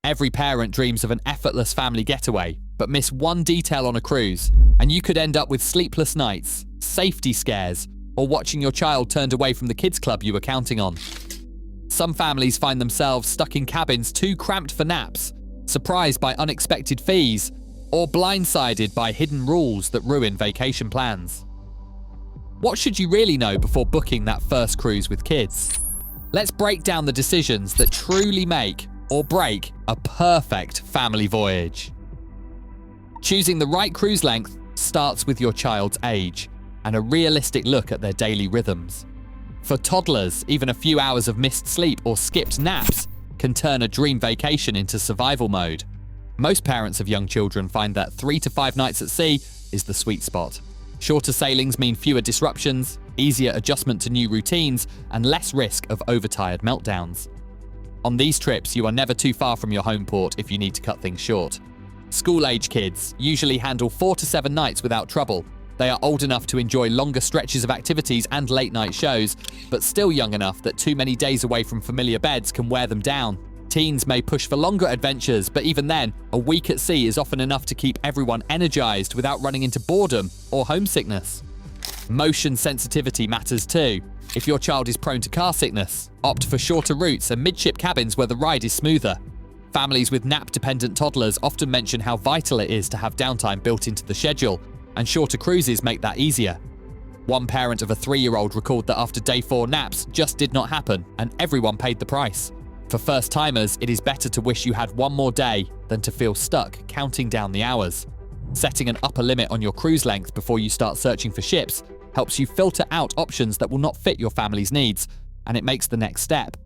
Every parent dreams of an effortless family getaway, but miss one detail on a cruise, and you could end up with sleepless nights, safety scares, or watching your child turned away from the kids club you were counting on. Some families find themselves stuck in cabins too cramped for naps, surprised by unexpected fees, or blindsided by hidden rules that ruin vacation plans. What should you really know before booking that first cruise with kids? Let's break down the decisions that truly make or break a perfect family voyage. Choosing the right cruise length starts with your child's age and a realistic look at their daily rhythms. For toddlers, even a few hours of missed sleep or skipped naps can turn a dream vacation into survival mode. Most parents of young children find that 3 to 5 nights at sea is the sweet spot. Shorter sailings mean fewer disruptions, easier adjustment to new routines, and less risk of overtired meltdowns. On these trips, you are never too far from your home port if you need to cut things short. School-age kids usually handle 4 to 7 nights without trouble. They are old enough to enjoy longer stretches of activities and late-night shows, but still young enough that too many days away from familiar beds can wear them down. Teens may push for longer adventures, but even then, a week at sea is often enough to keep everyone energized without running into boredom or homesickness. Motion sensitivity matters too. If your child is prone to car sickness, opt for shorter routes and midship cabins where the ride is smoother. Families with nap-dependent toddlers often mention how vital it is to have downtime built into the schedule, and shorter cruises make that easier. One parent of a 3-year-old recalled that after day 4 naps just did not happen, and everyone paid the price. For first-timers, it is better to wish you had one more day than to feel stuck counting down the hours. Setting an upper limit on your cruise length before you start searching for ships helps you filter out options that will not fit your family's needs, and it makes the next step,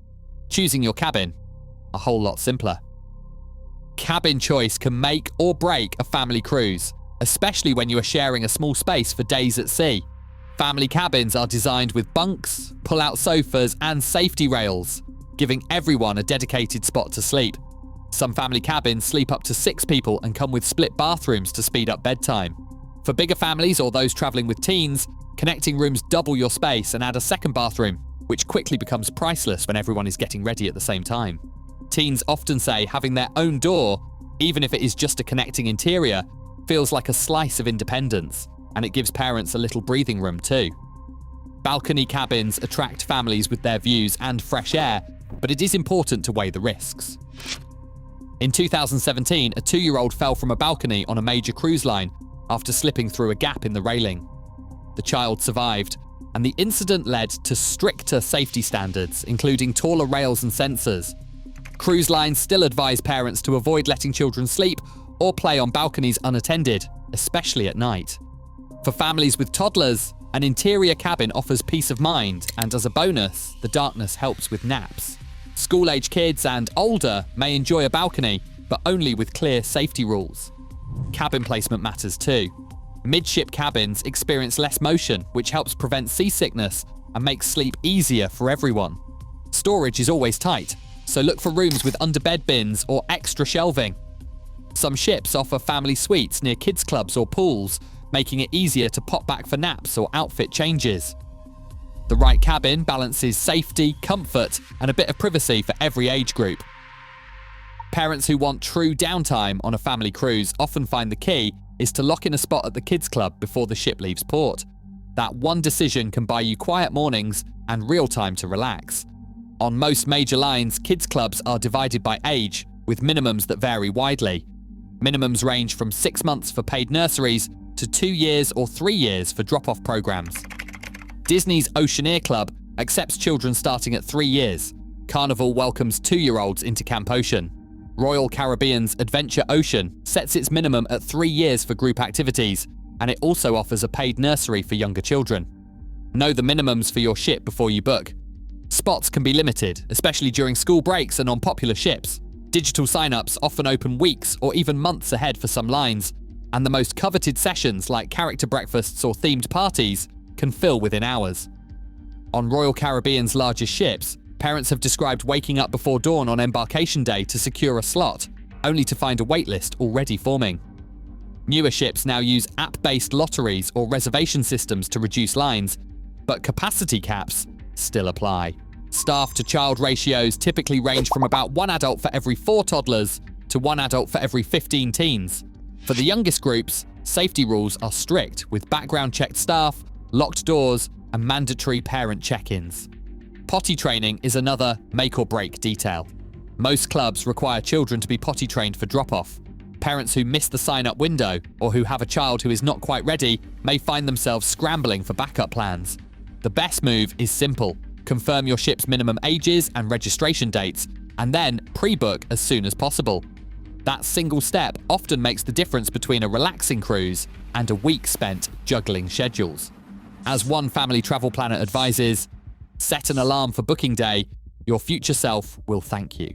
choosing your cabin, a whole lot simpler. Cabin choice can make or break a family cruise, especially when you are sharing a small space for days at sea. Family cabins are designed with bunks, pull-out sofas, and safety rails, giving everyone a dedicated spot to sleep. Some family cabins sleep up to 6 people and come with split bathrooms to speed up bedtime. For bigger families or those traveling with teens, connecting rooms double your space and add a second bathroom, which quickly becomes priceless when everyone is getting ready at the same time. Teens often say having their own door, even if it is just a connecting interior, feels like a slice of independence, and it gives parents a little breathing room too. Balcony cabins attract families with their views and fresh air, but it is important to weigh the risks. In 2017, a 2-year-old fell from a balcony on a major cruise line after slipping through a gap in the railing. The child survived, and the incident led to stricter safety standards, including taller rails and sensors. Cruise lines still advise parents to avoid letting children sleep or play on balconies unattended, especially at night. For families with toddlers, an interior cabin offers peace of mind, and as a bonus, the darkness helps with naps. School-age kids and older may enjoy a balcony, but only with clear safety rules. Cabin placement matters too. Midship cabins experience less motion, which helps prevent seasickness and makes sleep easier for everyone. Storage is always tight, so look for rooms with underbed bins or extra shelving. Some ships offer family suites near kids' clubs or pools, making it easier to pop back for naps or outfit changes. The right cabin balances safety, comfort, and a bit of privacy for every age group. Parents who want true downtime on a family cruise often find the key is to lock in a spot at the kids' club before the ship leaves port. That one decision can buy you quiet mornings and real time to relax. On most major lines, kids' clubs are divided by age, with minimums that vary widely. Minimums range from 6 months for paid nurseries to 2 years or 3 years for drop-off programs. Disney's Oceaneer Club accepts children starting at 3 years. Carnival welcomes 2-year-olds into Camp Ocean. Royal Caribbean's Adventure Ocean sets its minimum at 3 years for group activities, and it also offers a paid nursery for younger children. Know the minimums for your ship before you book. Spots can be limited, especially during school breaks and on popular ships. Digital sign-ups often open weeks or even months ahead for some lines, and the most coveted sessions like character breakfasts or themed parties can fill within hours. On Royal Caribbean's largest ships, parents have described waking up before dawn on embarkation day to secure a slot, only to find a waitlist already forming. Newer ships now use app-based lotteries or reservation systems to reduce lines, but capacity caps still apply. Staff to child ratios typically range from about 1 adult for every 4 toddlers to 1 adult for every 15 teens. For the youngest groups, safety rules are strict with background-checked staff, locked doors, and mandatory parent check-ins. Potty training is another make-or-break detail. Most clubs require children to be potty trained for drop-off. Parents who miss the sign-up window or who have a child who is not quite ready may find themselves scrambling for backup plans. The best move is simple. Confirm your ship's minimum ages and registration dates, and then pre-book as soon as possible. That single step often makes the difference between a relaxing cruise and a week spent juggling schedules. As one family travel planner advises, set an alarm for booking day. Your future self will thank you.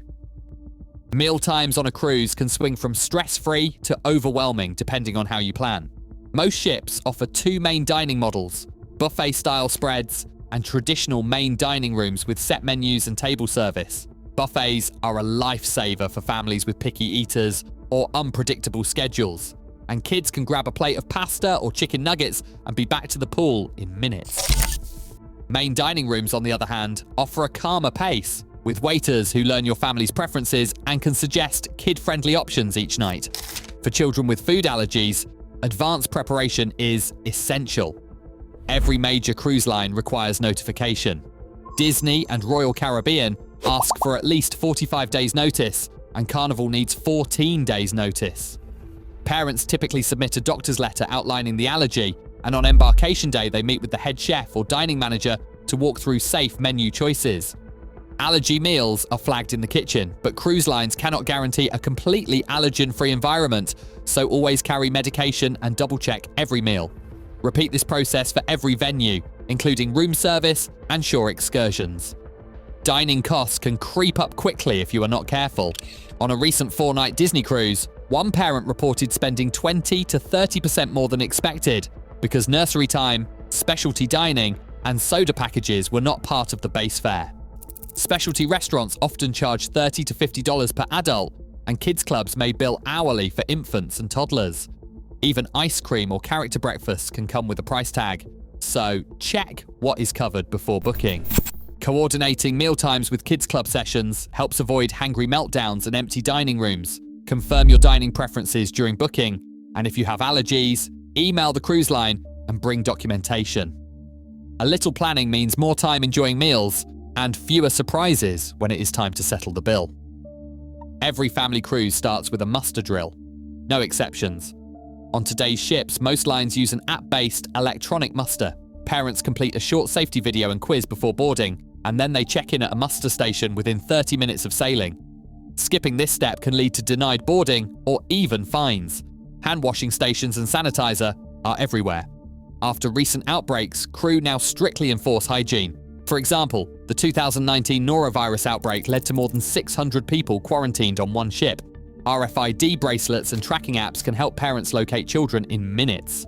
Meal times on a cruise can swing from stress-free to overwhelming depending on how you plan. Most ships offer 2 main dining models, buffet-style spreads and traditional main dining rooms with set menus and table service. Buffets are a lifesaver for families with picky eaters or unpredictable schedules, and kids can grab a plate of pasta or chicken nuggets and be back to the pool in minutes. Main dining rooms, on the other hand, offer a calmer pace, with waiters who learn your family's preferences and can suggest kid-friendly options each night. For children with food allergies, advanced preparation is essential. Every major cruise line requires notification. Disney and Royal Caribbean ask for at least 45 days notice, and Carnival needs 14 days notice. Parents typically submit a doctor's letter outlining the allergy, and on embarkation day they meet with the head chef or dining manager to walk through safe menu choices. Allergy meals are flagged in the kitchen, but cruise lines cannot guarantee a completely allergen-free environment, so always carry medication and double-check every meal. Repeat this process for every venue, including room service and shore excursions. Dining costs can creep up quickly if you are not careful. On a recent 4-night Disney cruise, one parent reported spending 20 to 30% more than expected because nursery time, specialty dining, and soda packages were not part of the base fare. Specialty restaurants often charge $30 to $50 per adult, and kids clubs may bill hourly for infants and toddlers. Even ice cream or character breakfasts can come with a price tag, so check what is covered before booking. Coordinating mealtimes with kids club sessions helps avoid hangry meltdowns and empty dining rooms. Confirm your dining preferences during booking, and if you have allergies, email the cruise line and bring documentation. A little planning means more time enjoying meals and fewer surprises when it is time to settle the bill. Every family cruise starts with a muster drill. No exceptions. On today's ships, most lines use an app-based electronic muster. Parents complete a short safety video and quiz before boarding, and then they check in at a muster station within 30 minutes of sailing. Skipping this step can lead to denied boarding or even fines. Hand washing stations and sanitizer are everywhere. After recent outbreaks, crew now strictly enforce hygiene. For example, the 2019 norovirus outbreak led to more than 600 people quarantined on one ship. RFID bracelets and tracking apps can help parents locate children in minutes.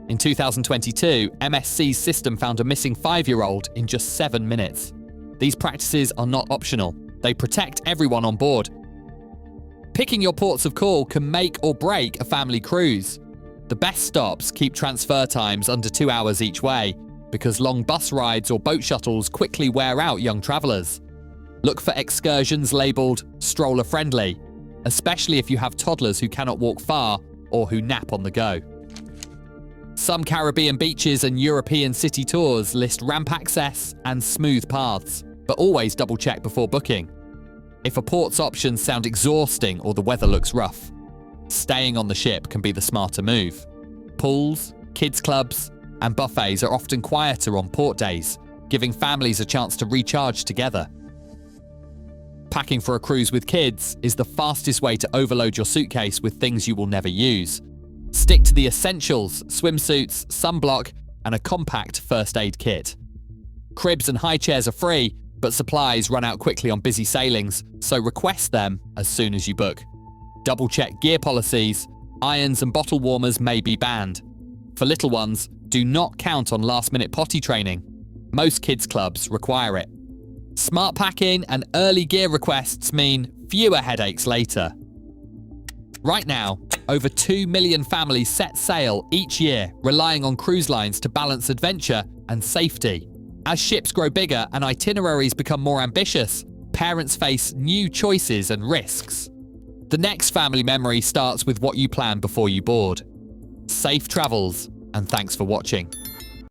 In 2022, MSC's system found a missing 5-year-old in just 7 minutes. These practices are not optional. They protect everyone on board. Picking your ports of call can make or break a family cruise. The best stops keep transfer times under 2 hours each way, because long bus rides or boat shuttles quickly wear out young travelers. Look for excursions labeled stroller-friendly, especially if you have toddlers who cannot walk far or who nap on the go. Some Caribbean beaches and European city tours list ramp access and smooth paths, but always double-check before booking. If a port's options sound exhausting or the weather looks rough, staying on the ship can be the smarter move. Pools, kids clubs, and buffets are often quieter on port days, giving families a chance to recharge together. Packing for a cruise with kids is the fastest way to overload your suitcase with things you will never use. Stick to the essentials: swimsuits, sunblock, and a compact first aid kit. Cribs and high chairs are free, but supplies run out quickly on busy sailings, so request them as soon as you book. Double-check gear policies. Irons and bottle warmers may be banned. For little ones, do not count on last-minute potty training. Most kids' clubs require it. Smart packing and early gear requests mean fewer headaches later. Right now, over 2 million families set sail each year, relying on cruise lines to balance adventure and safety. As ships grow bigger and itineraries become more ambitious, parents face new choices and risks. The next family memory starts with what you plan before you board. Safe travels, and thanks for watching.